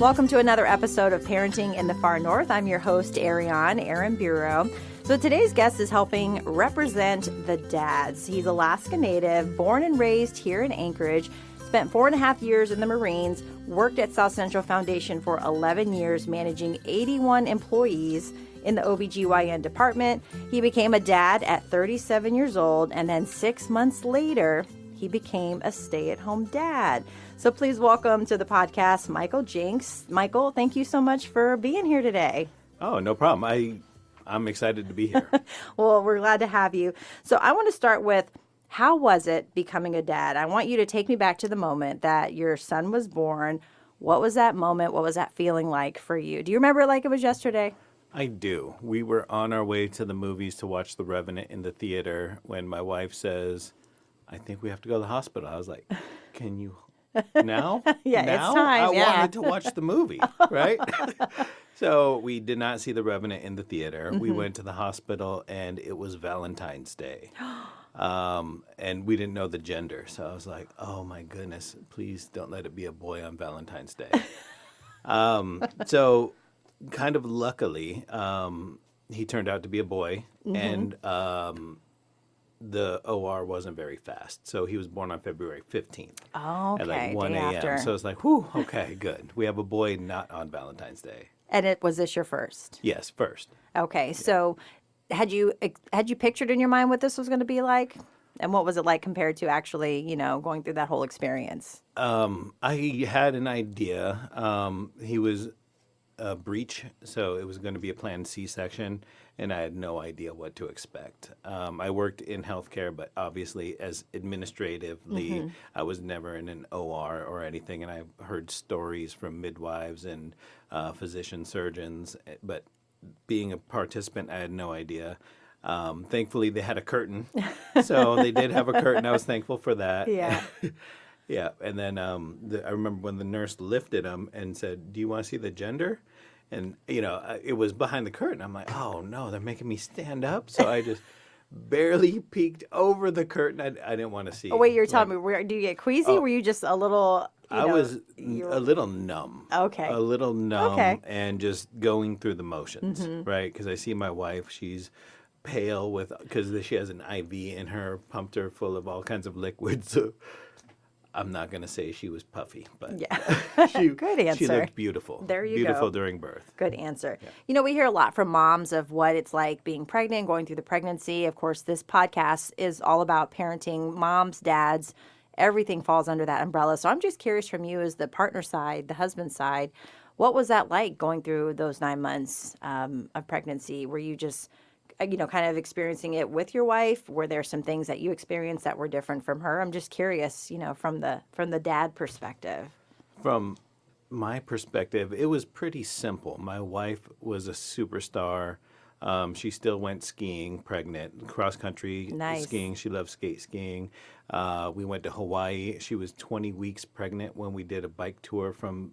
Welcome to another episode of Parenting in the Far North. I'm your host, Ariane Aramburo. So today's guest is helping represent the dads. He's Alaska native, born and raised here in Anchorage, spent 4.5 years in the Marines, worked at South Central Foundation for 11 years, managing 81 employees in the OBGYN department. He became a dad at 37 years old, and then 6 months later, he became a stay-at-home dad. So please welcome to the podcast, Michael Jenks. Michael, thank you so much for being here today. Oh, no problem. I'm excited to be here. Well, we're glad to have you. So I want to start with, how was it becoming a dad? I want you to take me back to the moment that your son was born. What was that moment? What was that feeling like for you? Do you remember it like it was yesterday? I do. We were on our way to the movies to watch The Revenant in the theater when my wife says, I think we have to go to the hospital. I was like, can you now? Yeah, now? it's time. I yeah. wanted to watch the movie, right? So we did not see The Revenant in the theater. We went to the hospital, and it was Valentine's Day. And we didn't know the gender. So I was like, oh, my goodness, please don't let it be a boy on Valentine's Day. So kind of luckily, he turned out to be a boy, and the OR wasn't very fast. So he was born on February 15th. Oh, okay. At like 1 day a.m. after. So it's like, whew, okay, good. We have a boy not on Valentine's Day. And was this your first? Yes, first. Okay, so had you pictured in your mind what this was going to be like? And what was it like compared to actually, going through that whole experience? I had an idea. He was a breech, so it was going to be a planned C-section, and I had no idea what to expect. I worked in healthcare, but obviously as administratively, I was never in an OR or anything, and I've heard stories from midwives and physician surgeons, but being a participant, I had no idea. Thankfully, they had a curtain, so they did have a curtain. I was thankful for that. Yeah. Yeah, and then I remember when the nurse lifted him and said, do you want to see the gender? And, it was behind the curtain. I'm like, oh, no, they're making me stand up. So I just barely peeked over the curtain. I didn't want to see. Oh, wait, you're telling me, do you get queasy? Were you just a little, I was a little numb. Okay. A little numb Okay. and just going through the motions, right? Because I see my wife, she's pale because she has an IV in her, pumped her full of all kinds of liquids. So I'm not going to say she was puffy, but Yeah. good answer. She looked beautiful. There you beautiful go. during birth. Good answer. Yeah. We hear a lot from moms of what it's like being pregnant, going through the pregnancy. Of course, this podcast is all about parenting, moms, dads. Everything falls under that umbrella. So I'm just curious from you as the partner side, the husband side, what was that like going through those 9 months of pregnancy? Were you just kind of experiencing it with your wife? Were there some things that you experienced that were different from her? I'm just curious, from the dad perspective. From my perspective, it was pretty simple. My wife was a superstar. She still went skiing, pregnant, cross-country skiing. She loves skate skiing. We went to Hawaii. She was 20 weeks pregnant when we did a bike tour from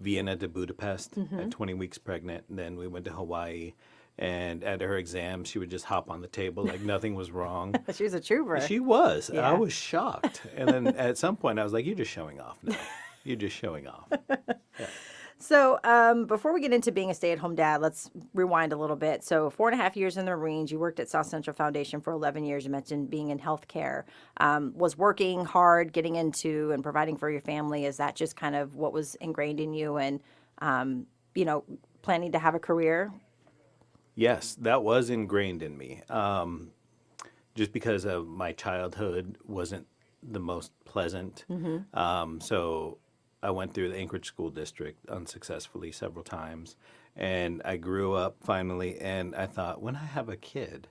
Vienna to Budapest at 20 weeks pregnant. And then we went to Hawaii. And at her exam, she would just hop on the table like nothing was wrong. She was a trooper. She was. Yeah. I was shocked. And then at some point, I was like, you're just showing off now. You're just showing off. Yeah. So before we get into being a stay-at-home dad, let's rewind a little bit. So 4.5 years in the Marines, you worked at South Central Foundation for 11 years. You mentioned being in healthcare. Was working hard, getting into and providing for your family. Is that just kind of what was ingrained in you and, planning to have a career? Yes, that was ingrained in me. Just because of my childhood wasn't the most pleasant. So I went through the Anchorage School District unsuccessfully several times. And I grew up finally, and I thought, when I have a kid,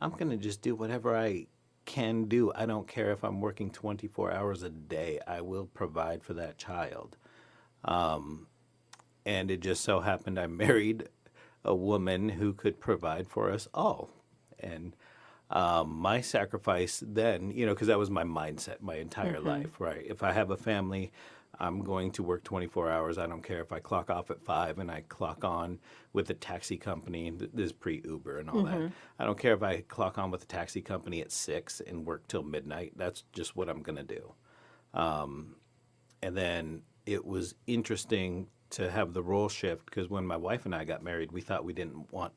I'm going to just do whatever I can do. I don't care if I'm working 24 hours a day. I will provide for that child. And it just so happened I married a woman who could provide for us all. And my sacrifice then, because that was my mindset my entire life, right? If I have a family, I'm going to work 24 hours. I don't care if I clock off at 5 and I clock on with a taxi company. This is pre-Uber and all that. I don't care if I clock on with a taxi company at 6 and work till midnight. That's just what I'm going to do. And then it was interesting to have the role shift because when my wife and I got married, we thought we didn't want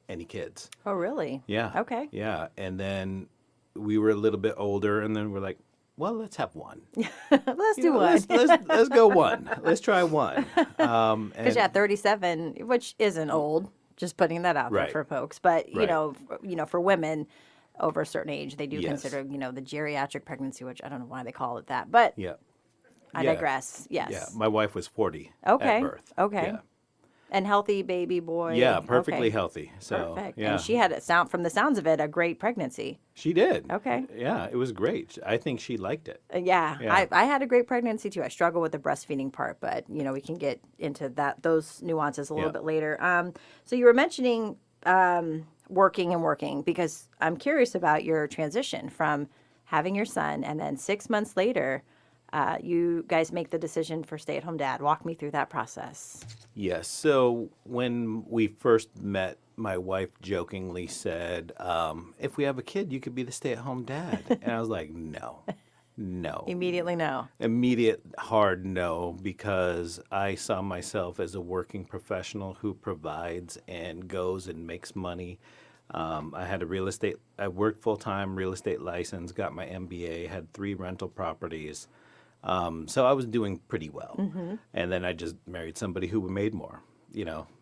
any kids. Oh, really? Yeah. Okay. Yeah. And then we were a little bit older, and then we're like, well, let's have one. Let's do one. Let's go one. Let's try one. Because 37, which isn't old, just putting that out there Right. for folks. But Right. For women over a certain age, they do Yes. consider the geriatric pregnancy, which I don't know why they call it that, but Yeah. I Yeah. digress. Yes. Yeah. My wife was 40 Okay. at birth. Okay. Yeah. And healthy baby boy. Yeah, perfectly Okay. healthy. So, Perfect. yeah. And she had from the sounds of it, a great pregnancy. She did. Okay. Yeah, it was great. I think she liked it. Yeah, Yeah. I had a great pregnancy too. I struggle with the breastfeeding part, but we can get into those nuances a little Yeah. bit later. So you were mentioning working because I'm curious about your transition from having your son and then 6 months later, you guys make the decision for stay-at-home dad. Walk me through that process. Yes. So when we first met, my wife jokingly said, if we have a kid, you could be the stay-at-home dad. And I was like, no. Immediately no. Immediate hard no, because I saw myself as a working professional who provides and goes and makes money. I worked full-time, real estate license, got my MBA, had 3 rental properties. So I was doing pretty well. And then I just married somebody who made more.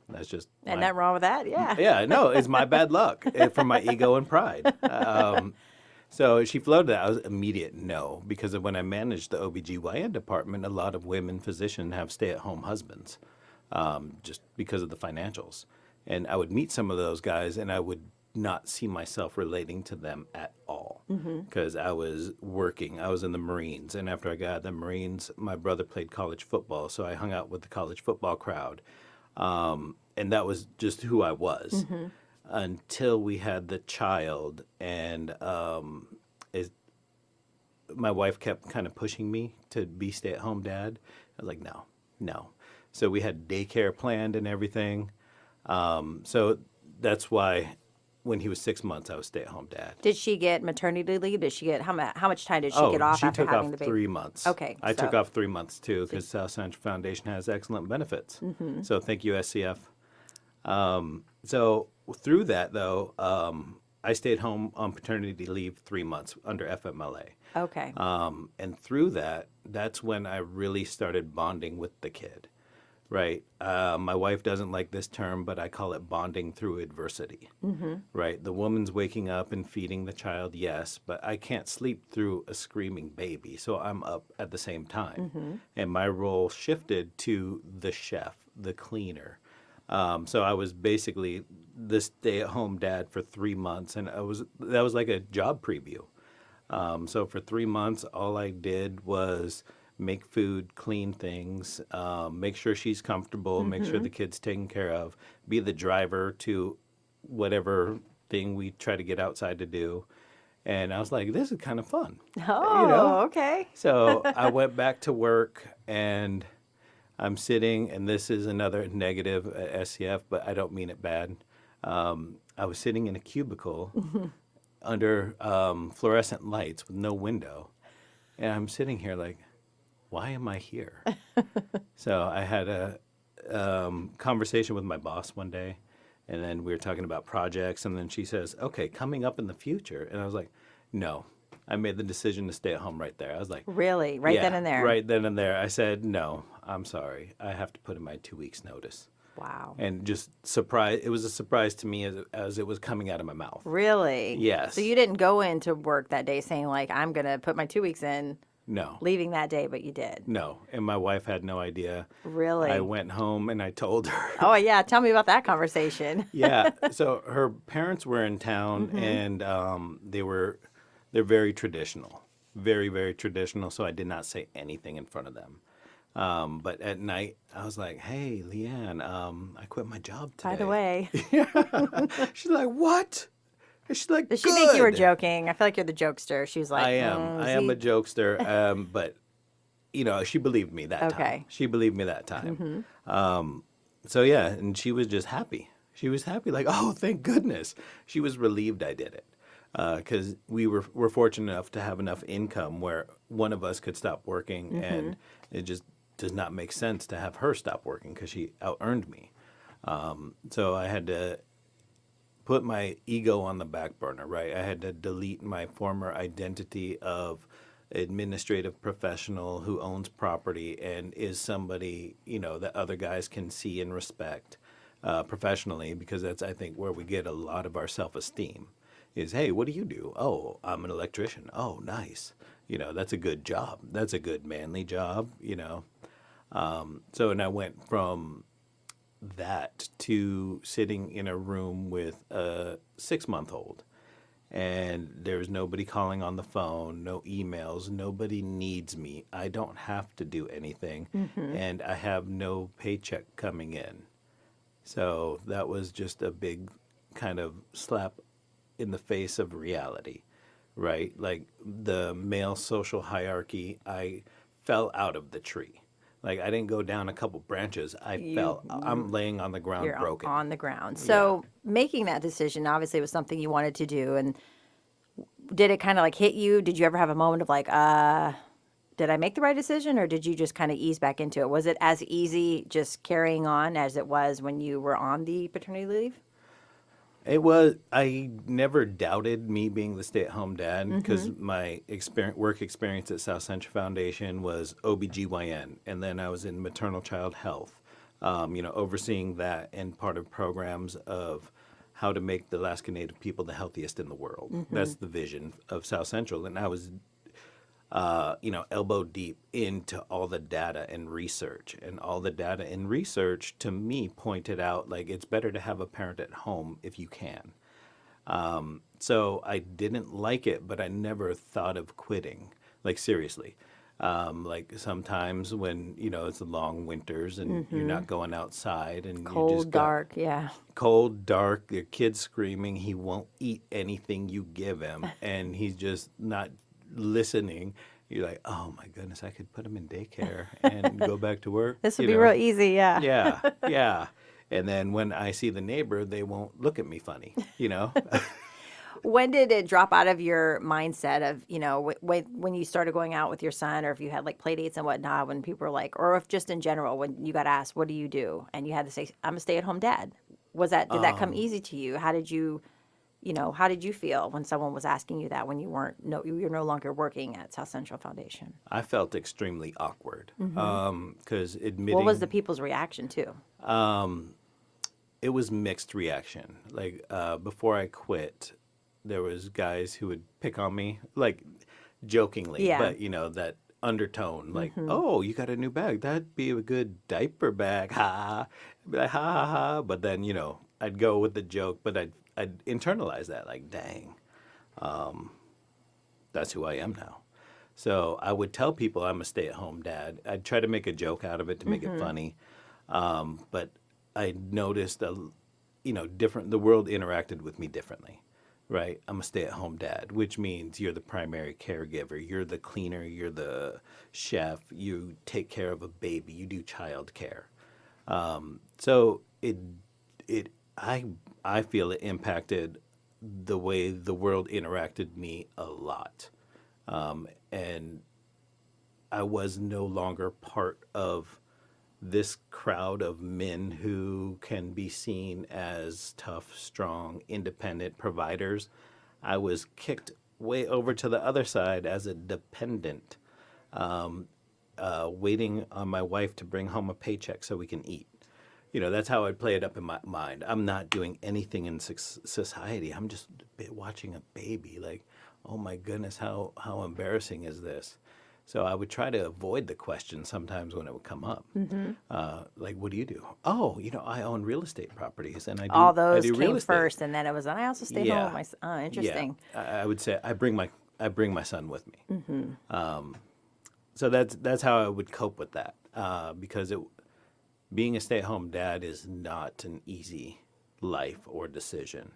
That's just And nothing wrong with that, yeah. yeah, no, it's my bad luck from my ego and pride. So she floated that. I was immediate no, because when I managed the OBGYN department, a lot of women physicians have stay-at-home husbands just because of the financials. And I would meet some of those guys, and I would not see myself relating to them at all because I was working. I was in the Marines, and after I got out of the Marines, my brother played college football, so I hung out with the college football crowd. And that was just who I was until we had the child. And my wife kept kind of pushing me to be stay-at-home dad. I was like, no. So we had daycare planned and everything. So that's why when he was 6 months, I was stay-at-home dad. Did she get maternity leave? Did she get how much time did she get off she after took having off the baby? 3 months. Okay, I took so- off 3 months too because South Central Foundation has excellent benefits. So thank you, SCF. So through that though, I stayed home on paternity leave 3 months under FMLA. Okay. And through that, that's when I really started bonding with the kid. Right. My wife doesn't like this term, but I call it bonding through adversity. Right. The woman's waking up and feeding the child, yes, but I can't sleep through a screaming baby. So I'm up at the same time. And my role shifted to the chef, the cleaner. So I was basically the stay-at-home dad for 3 months, and that was like a job preview. So for 3 months, all I did was make food, clean things, make sure she's comfortable, make sure the kid's taken care of, be the driver to whatever thing we try to get outside to do. And I was like, this is kind of fun. Oh, okay. So I went back to work, and I'm sitting, and this is another negative at SCF, but I don't mean it bad. I was sitting in a cubicle under fluorescent lights with no window, and I'm sitting here like, why am I here? So I had a conversation with my boss one day, and then we were talking about projects, and then she says, okay, coming up in the future. And I was like, no. I made the decision to stay at home right there. I was like, Really? Right then and there? Right then and there. I said, no, I'm sorry. I have to put in my 2 weeks notice. Wow. And just it was a surprise to me as it was coming out of my mouth. Really? Yes. So you didn't go into work that day saying like, I'm going to put my 2 weeks in, No. leaving that day, but you did. No. And my wife had no idea. Really? I went home and I told her. Oh, yeah. Tell me about that conversation. Yeah. So her parents were in town, and they're very traditional. Very, very traditional. So I did not say anything in front of them. But at night, I was like, hey, Leanne, I quit my job today. By the way, She's like, what? And she's like, did she think you were "Good." joking? I feel like you're the jokester. She was like, I am. I am a jokester. But, she believed me that Okay. time. She believed me that time. So, yeah, and she was just happy. She was happy, like, oh, thank goodness. She was relieved I did it. Because we're fortunate enough to have enough income where one of us could stop working, and it just does not make sense to have her stop working because she out-earned me. So I had to put my ego on the back burner, right? I had to delete my former identity of administrative professional who owns property and is somebody, that other guys can see and respect professionally, because that's, I think, where we get a lot of our self-esteem is, hey, what do you do? Oh, I'm an electrician. Oh, nice. That's a good job. That's a good manly job, and I went from that to sitting in a room with a 6-month-old, and there's nobody calling on the phone, no emails, nobody needs me. I don't have to do anything, and I have no paycheck coming in. So that was just a big kind of slap in the face of reality, right? Like the male social hierarchy, I fell out of the tree. Like I didn't go down a couple branches. I'm laying on the ground You're broken. on the ground. So making that decision obviously was something you wanted to do. And did it kind of like hit you? Did you ever have a moment of like, did I make the right decision, or did you just kind of ease back into it? Was it as easy just carrying on as it was when you were on the paternity leave? It was. I never doubted me being the stay-at-home dad because my work experience at South Central Foundation was OBGYN, and then I was in maternal child health, overseeing that and part of programs of how to make the Alaska Native people the healthiest in the world. That's the vision of South Central, and I was elbow deep into all the data and research. And all the data and research, to me, pointed out, like, it's better to have a parent at home if you can. So I didn't like it, but I never thought of quitting, like, seriously. Like, sometimes when, it's the long winters and you're not going outside and Cold, you just dark, yeah. cold, dark, your kid's screaming, he won't eat anything you give him, and he's just not listening. You're like, oh my goodness, I could put him in daycare and go back to work. This would be real easy, yeah. Yeah. And then when I see the neighbor, they won't look at me funny, When did it drop out of your mindset of, when you started going out with your son, or if you had like play dates and whatnot, when people were like, or if just in general, when you got asked, what do you do? And you had to say, I'm a stay-at-home dad. Did that come easy to you? How did you feel when someone was asking you that when you're no longer working at South Central Foundation? I felt extremely awkward because admitting. What was the people's reaction too? It was mixed reaction. Like before I quit, there was guys who would pick on me, like jokingly, but that undertone, like, oh, you got a new bag. That'd be a good diaper bag. Ha. I'd be like, ha ha ha. But then, I'd go with the joke, but I'd internalize that, like, dang, that's who I am now. So I would tell people I'm a stay-at-home dad. I'd try to make a joke out of it to make it funny. But I noticed, the world interacted with me differently, right? I'm a stay-at-home dad, which means you're the primary caregiver. You're the cleaner. You're the chef. You take care of a baby. You do child care. So I feel it impacted the way the world interacted me a lot. And I was no longer part of this crowd of men who can be seen as tough, strong, independent providers. I was kicked way over to the other side as a dependent, waiting on my wife to bring home a paycheck so we can eat. That's how I'd play it up in my mind. I'm not doing anything in society. I'm just watching a baby. Like, oh my goodness, how embarrassing is this? So I would try to avoid the question sometimes when it would come up. Like, what do you do? Oh, I own real estate properties, and I do all those real came estate first, and then it was, I also stay home. Interesting. Yeah. I would say I bring my son with me. So that's how I would cope with that, because being a stay-at-home dad is not an easy life or decision,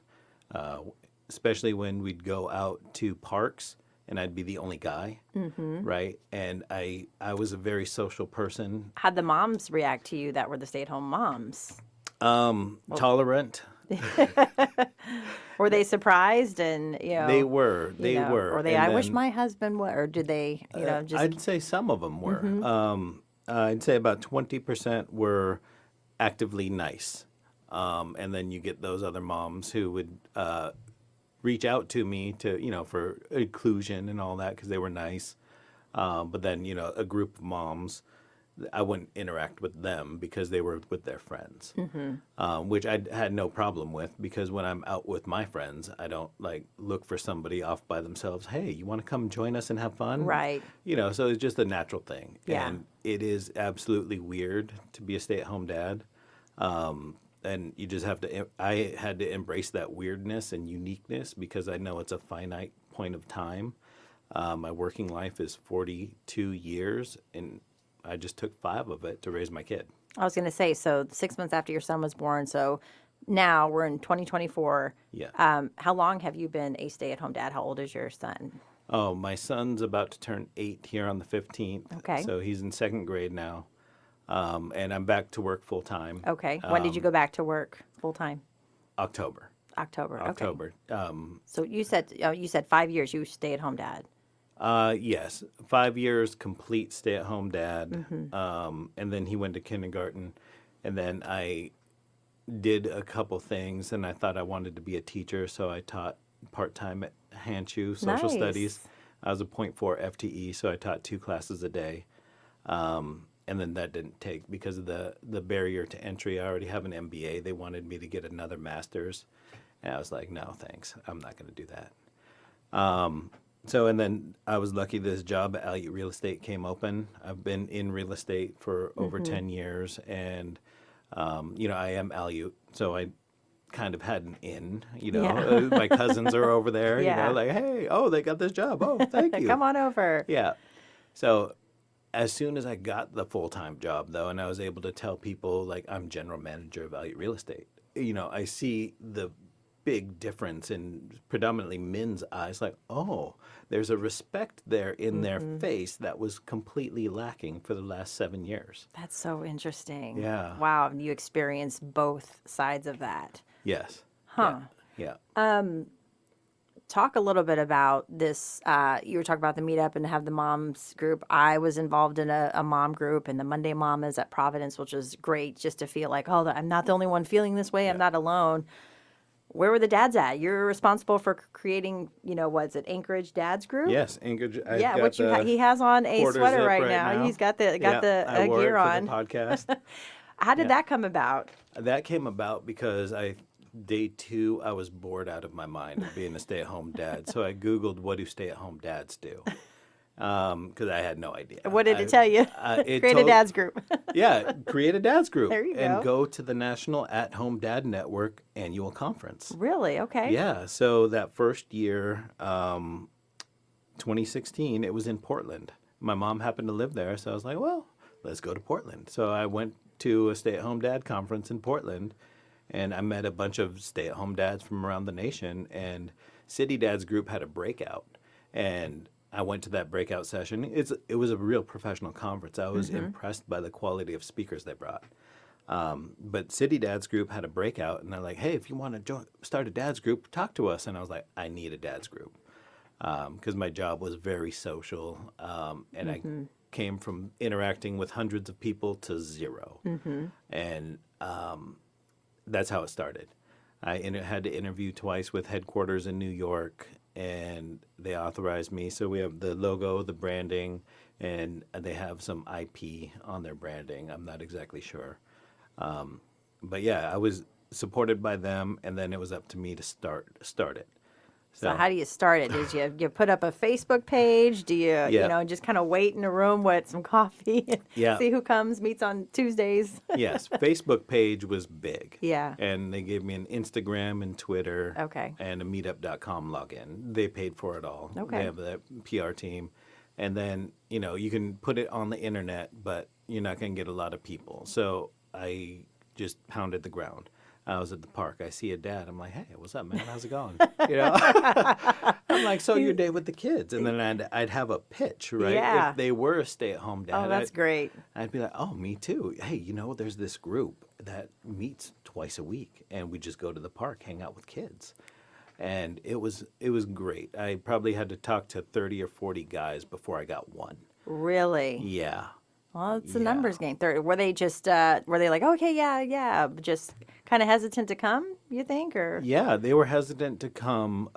especially when we'd go out to parks and I'd be the only guy, right? And I was a very social person. How'd the moms react to you that were the stay-at-home moms? Tolerant. Were they surprised? And they were. Or they, I wish my husband would, or did they, just? I'd say some of them were. I'd say about 20% were actively nice. And then you get those other moms who would reach out to me to, for inclusion and all that because they were nice. But then, a group of moms, I wouldn't interact with them because they were with their friends, which I had no problem with because when I'm out with my friends, I don't look for somebody off by themselves. Hey, you want to come join us and have fun? Right. So it's just a natural thing. Yeah. And it is absolutely weird to be a stay-at-home dad. And you just have to, I had to embrace that weirdness and uniqueness because I know it's a finite point of time. My working life is 42 years, and I just took 5 of it to raise my kid. I was going to say, so 6 months after your son was born, so now we're in 2024. Yeah. How long have you been a stay-at-home dad? How old is your son? Oh, my son's about to turn 8 here on the 15th. Okay. So he's in 2nd grade now. And I'm back to work full time. Okay. When did you go back to work full time? October. October. October. Okay. So you said 5 years you stay-at-home dad. Yes, 5 years complete stay-at-home dad, and then he went to kindergarten, and then I did a couple things, and I thought I wanted to be a teacher, so I taught part-time at Hanchu Social Nice. Studies. I was a .4 FTE, so I taught 2 classes a day, and then that didn't take because of the barrier to entry. I already have an MBA. They wanted me to get another master's, and I was like, no, thanks, I'm not going to do that. So, and then I was lucky this job at Aleut Real Estate came open. I've been in real estate for over 10 years, and, I am Aleut, so I kind of had an in, Yeah. My cousins are over there, Yeah. like, hey, oh, they got this job. Oh, thank you. Come on over. Yeah. So as soon as I got the full-time job, though, and I was able to tell people, like, I'm general manager of Aleut Real Estate, I see the big difference in predominantly men's eyes, like, oh, there's a respect there in their face that was completely lacking for the last 7 years. That's so interesting. Yeah. Wow. You experienced both sides of that. Yes. Huh. Yeah. Talk a little bit about this. You were talking about the meetup and have the moms group. I was involved in a mom group, and the Monday Mamas at Providence, which was great just to feel like, oh, I'm not the only one feeling this way. I'm not alone. Where were the dads at? You're responsible for creating, what's it, Anchorage Dads Group? Yes, Anchorage. Yeah, which he has on a quarter sweater zip right right now. now. He's got the I wore gear it for on. the podcast. How did Yeah. that come about? That came about because day 2, I was bored out of my mind of being a stay-at-home dad. So I Googled, what do stay-at-home dads do? Because I had no idea. What did it tell you? It Create a dads group. Yeah, create a dads group. There you go. And go to the National At-Home Dad Network annual conference. Really? Okay. Yeah, so that first year, 2016, it was in Portland. My mom happened to live there, so I was like, well, let's go to Portland. So I went to a stay-at-home dad conference in Portland, and I met a bunch of stay-at-home dads from around the nation, and City Dads Group had a breakout, and I went to that breakout session. It was a real professional conference. I was impressed by the quality of speakers they brought. But City Dads Group had a breakout, and they're like, hey, if you want to start a dads group, talk to us. And I was like, I need a dads group because my job was very social, and I came from interacting with hundreds of people to 0. And that's how it started. I had to interview twice with headquarters in New York, and they authorized me. So we have the logo, the branding, and they have some IP on their branding. I'm not exactly sure. But yeah, I was supported by them, and then it was up to me to start it. So how do you start it? Did you put up a Facebook page? Do you, Yeah. just kind of wait in a room with some coffee and Yeah. see who comes, meets on Tuesdays? Yes, Facebook page was big. Yeah. And they gave me an Instagram and Twitter. Okay. And a meetup.com login. They paid for it all. Okay. They have that PR team. And then, you can put it on the internet, but you're not going to get a lot of people. So I just pounded the ground. I was at the park. I see a dad. I'm like, hey, what's up, man? How's it going? I'm like, so your day with the kids. And then I'd have a pitch, right? Yeah. If they were a stay-at-home dad. Oh, that's great. I'd be like, oh, me too. Hey, there's this group that meets twice a week, and we just go to the park, hang out with kids. And it was great. I probably had to talk to 30 or 40 guys before I got one. Really? Yeah. Well, it's a Yeah. numbers game. Were they just were they like, okay, yeah, yeah, just kind of hesitant to come? You think, or Yeah, they were hesitant to come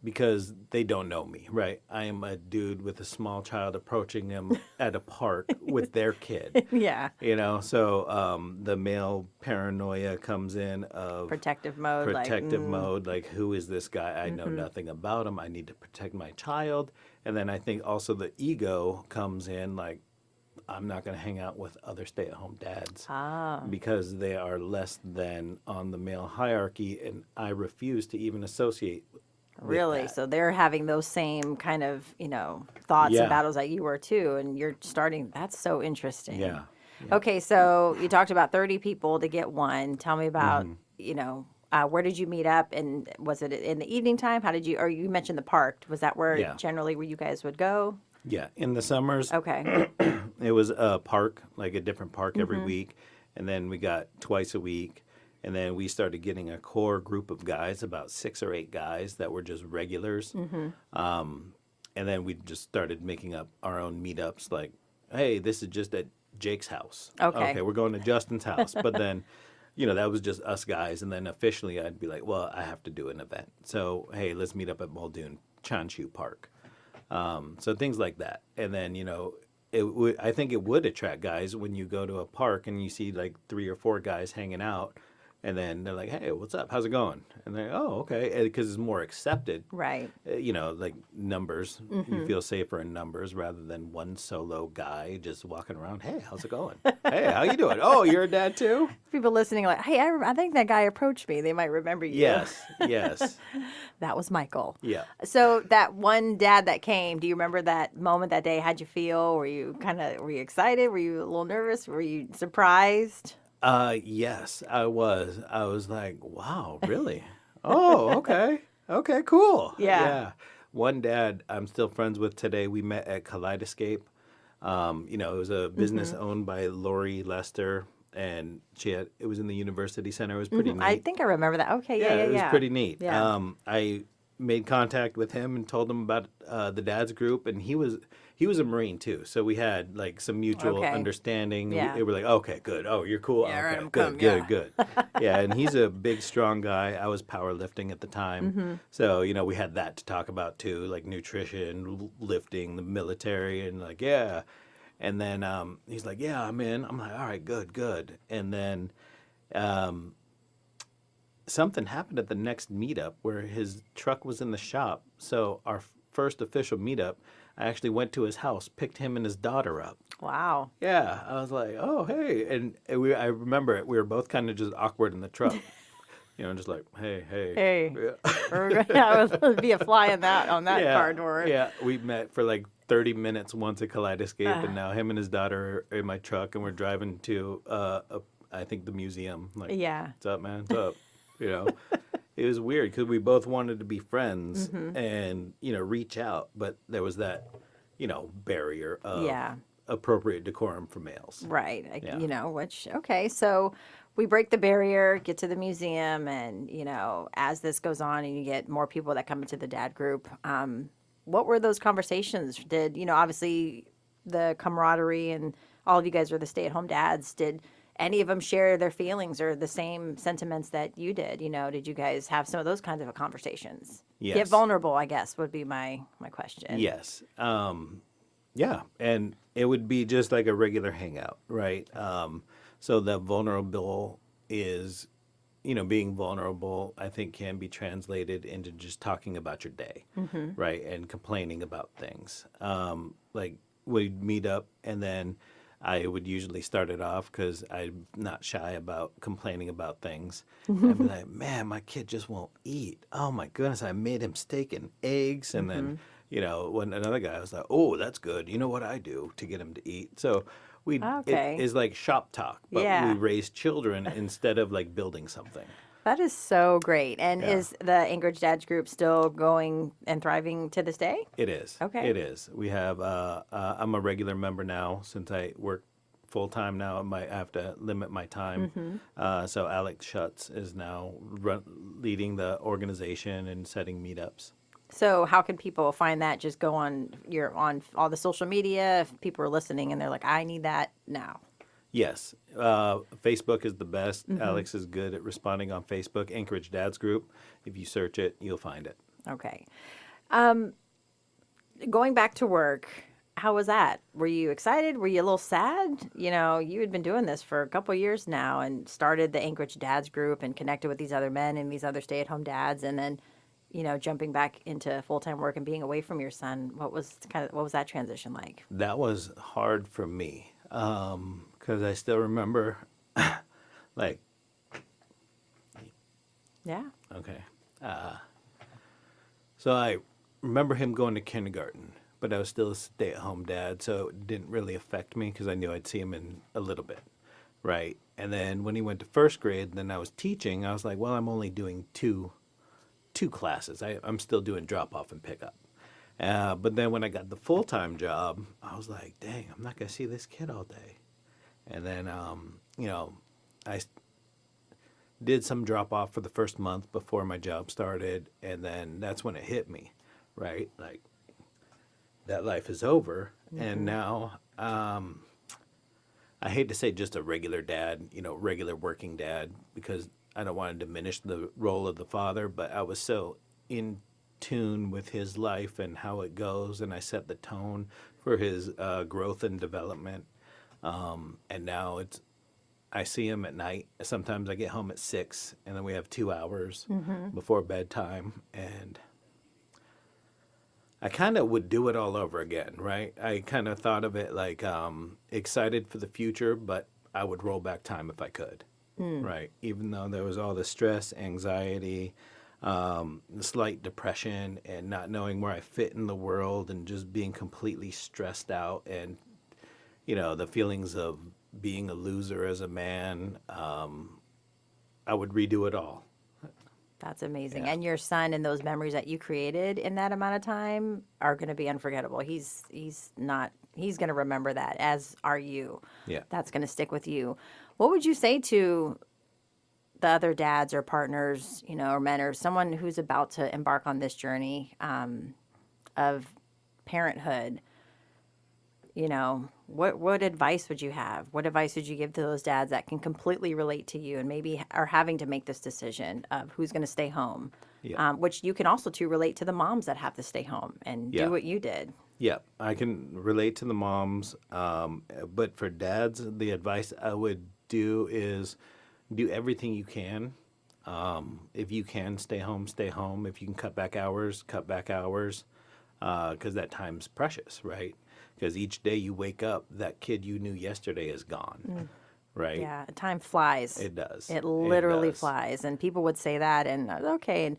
because they don't know me, right? I am a dude with a small child approaching them at a park with their kid, yeah, So the male paranoia comes in of protective mode, like protective mode, like who is this guy? I know nothing about him. I need to protect my child. And then I think also the ego comes in, like I'm not going to hang out with other stay-at-home dads because they are less than on the male hierarchy, and I refuse to even associate with really. that. So they're having those same kind of thoughts and Yeah. battles that you were too, and you're starting. That's so interesting. Yeah. Okay, so you talked about 30 people to get one. Tell me about where did you meet up, and was it in the evening time? How did you? Or you mentioned the park. Was that where Yeah. generally where you guys would go? Yeah. In the summers, Okay. it was a park, like a different park every week. And then we got twice a week. And then we started getting a core group of guys, about 6 or 8 guys that were just regulars. And then we just started making up our own meetups, like, hey, this is just at Jake's house. Okay. We're going to Justin's house. But then, that was just us guys. And then officially I'd be like, well, I have to do an event. So, hey, let's meet up at Muldoon Chanshu Park. So things like that. And then, I think it would attract guys when you go to a park and you see like 3 or 4 guys hanging out. And then they're like, hey, what's up? How's it going? And they're, oh, okay. Because it's more accepted. Right. Like numbers. You feel safer in numbers rather than one solo guy just walking around. Hey, how's it going? Hey, how you doing? Oh, you're a dad too? People listening are like, hey, I think that guy approached me. They might remember you. Yes, yes. That was Michael. Yeah. So that one dad that came, do you remember that moment that day? How'd you feel? Were you excited? Were you a little nervous? Were you surprised? Yes, I was. I was like, wow, really? Oh, okay. Okay, cool. Yeah. One dad I'm still friends with today. We met at Kaleidoscape. It was a business owned by Lori Lester, and it was in the University Center. It was pretty neat. I think I remember that. Okay, yeah. It was pretty neat. Yeah. I made contact with him and told him about the dad's group, and he was a Marine too, so we had like some mutual Okay. understanding. Yeah. We were like, okay, good. Oh, you're cool. Yeah, okay, right, good, yeah. good. Yeah, and he's a big, strong guy. I was powerlifting at the time, so we had that to talk about too, like nutrition, lifting, the military, and like And then he's like, yeah, I'm in. I'm like, all right, good. And then something happened at the next meetup where his truck was in the shop. So our first official meetup, I actually went to his house, picked him and his daughter up. Wow. Yeah, I was like, oh, hey. And I remember it. We were both kind of just awkward in the truck. Just like, hey. Hey. Yeah. I would be a fly on that car door. Yeah, we met for like 30 minutes once at Kaleidoscape, and now him and his daughter are in my truck, and we're driving to, I think, the museum. Like, Yeah. what's up, man? What's up? It was weird because we both wanted to be friends and, reach out, but there was that, barrier of appropriate decorum for males. Right. Yeah. Okay. So we break the barrier, get to the museum, and, as this goes on and you get more people that come into the dad group, what were those conversations? Did, obviously the camaraderie and all of you guys are the stay-at-home dads. Did any of them share their feelings or the same sentiments that you did? Did you guys have some of those kinds of conversations? Yes. Get vulnerable, I guess, would be my question. Yes. Yeah. And it would be just like a regular hangout, right? So the vulnerable is, being vulnerable, I think can be translated into just talking about your day, right? And complaining about things. Like we'd meet up and then I would usually start it off because I'm not shy about complaining about things. I'd be like, man, my kid just won't eat. Oh my goodness, I made him steak and eggs. And then, when another guy was like, oh, that's good. You know what I do to get him to eat? So it is like shop talk, but we raise children instead of like building something. That is so great. And Yeah. is the Anchorage Dads group still going and thriving to this day? It is. Okay. It is. We have, I'm a regular member now since I work full time now. I have to limit my time. So Alex Schutz is now leading the organization and setting meetups. So how can people find that? Just go on on all the social media. If people are listening and they're like, I need that now. Yes. Facebook is the best. Alex is good at responding on Facebook. Anchorage Dads Group. If you search it, you'll find it. Okay. Going back to work, how was that? Were you excited? Were you a little sad? You know, you had been doing this for a couple of years now and started the Anchorage Dads Group and connected with these other men and these other stay-at-home dads, and then, you know, jumping back into full-time work and being away from your son. What was that transition like? That was hard for me because I still remember, like, Yeah. okay. So I remember him going to kindergarten, but I was still a stay-at-home dad, so it didn't really affect me because I knew I'd see him in a little bit, right? And then when he went to first grade, then I was teaching. I was like, well, I'm only doing two classes. I'm still doing drop-off and pickup. But then when I got the full-time job, I was like, dang, I'm not going to see this kid all day. And then, you know, I did some drop-off for the first month before my job started, and then that's when it hit me, right? Like, that life is over, and now I hate to say just a regular dad, you know, regular working dad, because I don't want to diminish the role of the father, but I was so in tune with his life and how it goes, and I set the tone for his growth and development. And now I see him at night. Sometimes I get home at 6, and then we have 2 hours before bedtime, and I kind of would do it all over again, right? I kind of thought of it like excited for the future, but I would roll back time if I could, right? Even though there was all the stress, anxiety, slight depression, and not knowing where I fit in the world, and just being completely stressed out, and, you know, the feelings of being a loser as a man, I would redo it all. That's amazing. Yeah. And your son and those memories that you created in that amount of time are going to be unforgettable. He's going to remember that, as are you. Yeah. That's going to stick with you. What would you say to the other dads or partners, you know, or men, or someone who's about to embark on this journey of parenthood? You know, what advice would you have? What advice would you give to those dads that can completely relate to you and maybe are having to make this decision of who's going to stay home? Yeah. Which you can also too relate to the moms that have to stay home and Yeah. do what you did. Yeah, I can relate to the moms, but for dads, the advice I would do is do everything you can. If you can stay home, stay home. If you can cut back hours, because that time's precious, right? Because each day you wake up, that kid you knew yesterday is gone, right? Yeah, time flies. It does. It literally does. flies. And people would say that, and okay, and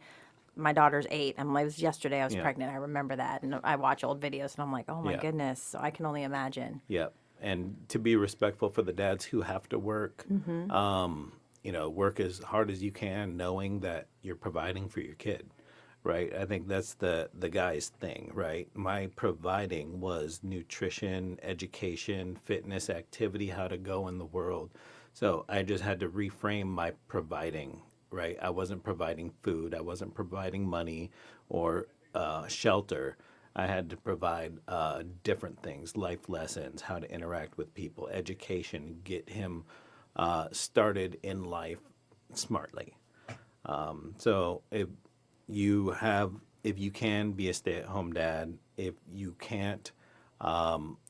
my daughter's 8. It was yesterday I was Yeah. pregnant. I remember that. And I watch old videos, and I'm like, oh my Yeah. goodness. So I can only imagine. Yep. And to be respectful for the dads who have to work, you know, work as hard as you can, knowing that you're providing for your kid, right? I think that's the guy's thing, right? My providing was nutrition, education, fitness, activity, how to go in the world. So I just had to reframe my providing, right? I wasn't providing food. I wasn't providing money or shelter. I had to provide different things, life lessons, how to interact with people, education, get him started in life smartly. So if you can be a stay-at-home dad, if you can't,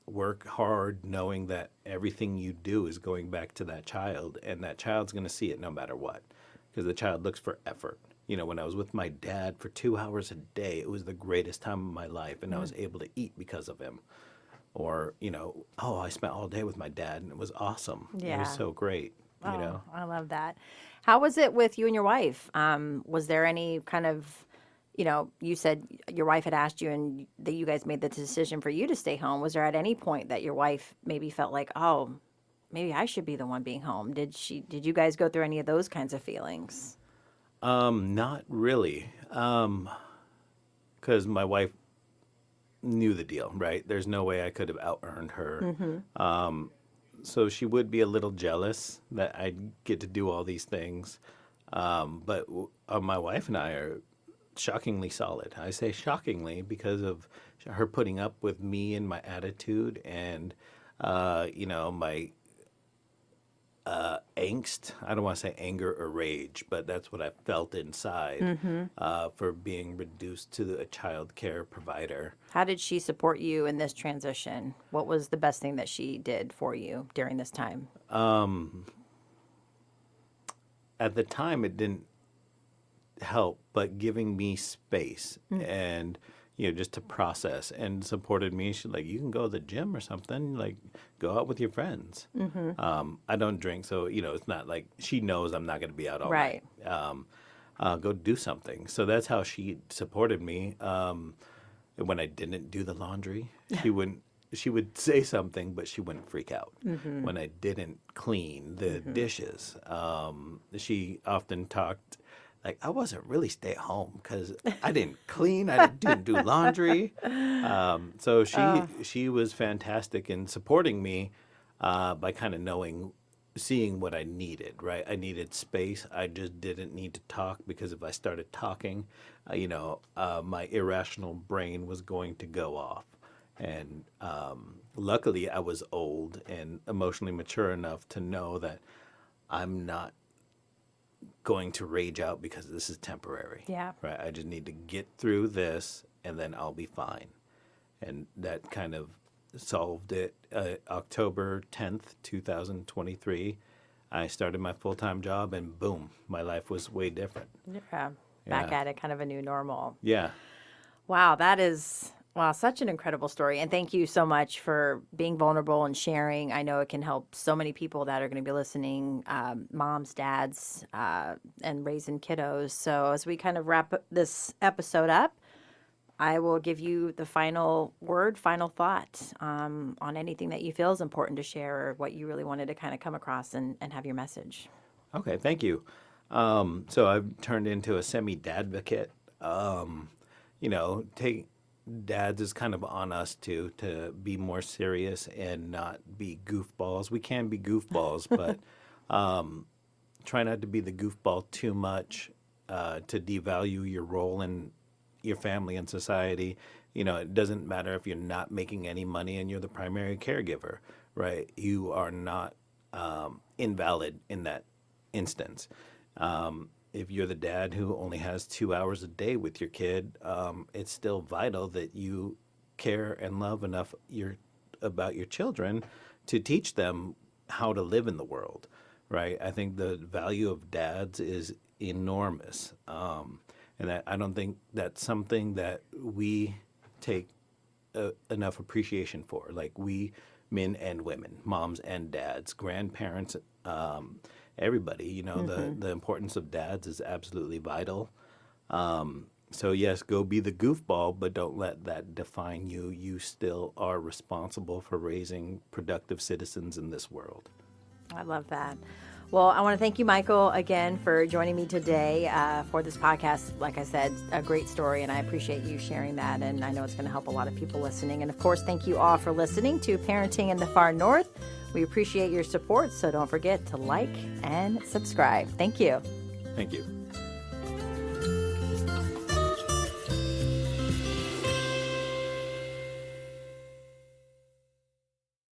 work hard knowing that everything you do is going back to that child, and that child's going to see it no matter what, because the child looks for effort. You know, when I was with my dad for 2 hours a day, it was the greatest time of my life, and I was able to eat because of him. Or, you know, oh, I spent all day with my dad, and it was awesome. It Yeah. was so great, you know. I love that. How was it with you and your wife? Was there any kind of, you know, you said your wife had asked you and that you guys made the decision for you to stay home. Was there at any point that your wife maybe felt like, oh, maybe I should be the one being home? Did you guys go through any of those kinds of feelings? Not really, because my wife knew the deal, right? There's no way I could have out-earned her. So she would be a little jealous that I'd get to do all these things. But my wife and I are shockingly solid. I say shockingly because of her putting up with me and my attitude and, my angst. I don't want to say anger or rage, but that's what I felt inside for being reduced to a child care provider. How did she support you in this transition? What was the best thing that she did for you during this time? At the time, it didn't help, but giving me space and just to process and supported me. She's like, you can go to the gym or something, like go out with your friends. I don't drink, so it's not like she knows I'm not going to be out all Right. night. Go do something. So that's how she supported me. When I didn't do the laundry, she would say something, but she wouldn't freak out. When I didn't clean the dishes, she often talked like I wasn't really stay at home because I didn't clean, I didn't do laundry. So she was fantastic in supporting me by kind of seeing what I needed, right? I needed space. I just didn't need to talk because if I started talking, my irrational brain was going to go off. And luckily, I was old and emotionally mature enough to know that I'm not going to rage out because this is temporary. Yeah. Right. I just need to get through this and then I'll be fine. And that kind of solved it. October 10th, 2023, I started my full-time job and boom, my life was way different. Yeah. Back at it, kind of a new normal. Yeah. Wow, that is such an incredible story. And thank you so much for being vulnerable and sharing. I know it can help so many people that are going to be listening, moms, dads, and raising kiddos. So as we kind of wrap this episode up, I will give you the final word, final thought on anything that you feel is important to share or what you really wanted to kind of come across and have your message. Okay, thank you. So I've turned into a semi-dadvocate. Dads is kind of on us to be more serious and not be goofballs. We can be goofballs, but try not to be the goofball too much to devalue your role in your family and society. It doesn't matter if you're not making any money and you're the primary caregiver, right? You are not invalid in that instance. If you're the dad who only has 2 hours a day with your kid, it's still vital that you care and love enough about your children to teach them how to live in the world, right? I think the value of dads is enormous. And I don't think that's something that we take enough appreciation for. Like we, men and women, moms and dads, grandparents, everybody, the importance of dads is absolutely vital. So yes, go be the goofball, but don't let that define you. You still are responsible for raising productive citizens in this world. I love that. Well, I want to thank you, Michael, again for joining me today for this podcast. Like I said, a great story, and I appreciate you sharing that, and I know it's going to help a lot of people listening. And, of course, thank you all for listening to Parenting in the Far North. We appreciate your support, so don't forget to like and subscribe. Thank you. Thank you.